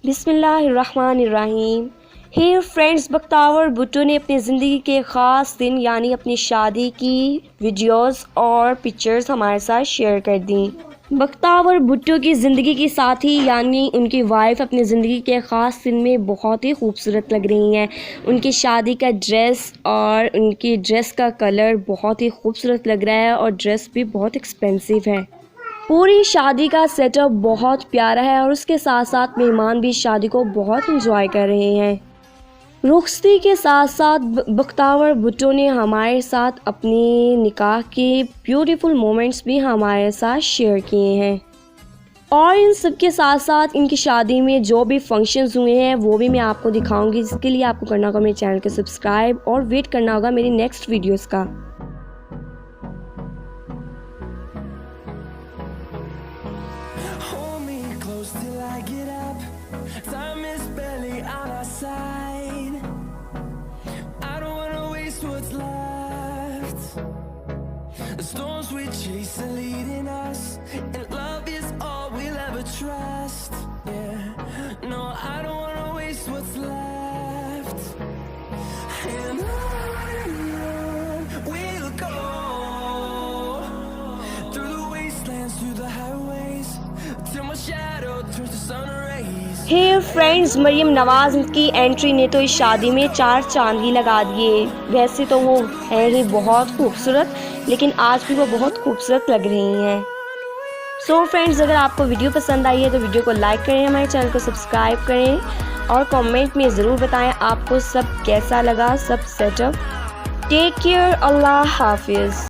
बिस्मिल्लाहिर्रहमानिर्रहीम। हे फ्रेंड्स, बख्तावर भुट्टो ने अपनी ज़िंदगी के ख़ास दिन यानी अपनी शादी की वीडियोस और पिक्चर्स हमारे साथ शेयर कर दी। बख्तावर भुट्टो की ज़िंदगी की साथी यानी उनकी वाइफ अपनी ज़िंदगी के ख़ास दिन में बहुत ही खूबसूरत लग रही हैं। उनकी शादी का ड्रेस और उनकी ड्रेस का कलर बहुत ही खूबसूरत लग रहा है और ड्रेस भी बहुत एक्सपेंसिव है। पूरी शादी का सेटअप बहुत प्यारा है और उसके साथ साथ मेहमान भी शादी को बहुत एंजॉय कर रहे हैं। रुखसती के साथ साथ बख्तावर भुट्टो ने हमारे साथ अपनी निकाह के ब्यूटीफुल मोमेंट्स भी हमारे साथ शेयर किए हैं और इन सब के साथ साथ इनकी शादी में जो भी फंक्शंस हुए हैं वो भी मैं आपको दिखाऊंगी। इसके लिए आपको करना होगा मेरे चैनल को सब्सक्राइब और वेट करना होगा मेरी नेक्स्ट वीडियोज़ का। Till I get up, time is barely on our side. I don't wanna waste what's left. The storms we chase are leading us, and love is all we'll ever trust. Yeah, no, I don't wanna waste what's left. And on we'll go, through the wastelands, through the highways, till my shadow turns to sun rays. Hey friends, Maryam Nawaz की entry ने तो इस शादी में चार चांद ही लगा दिए। वैसे तो वो है ही बहुत खूबसूरत, लेकिन आज भी वो बहुत खूबसूरत लग रही हैं। सो फ्रेंड्स, अगर आपको वीडियो पसंद आई है तो वीडियो को लाइक करें, हमारे चैनल को सब्सक्राइब करें और कमेंट में ज़रूर बताएं आपको सब कैसा लगा, सब सेटअप। टेक केयर, अल्लाह हाफिज़।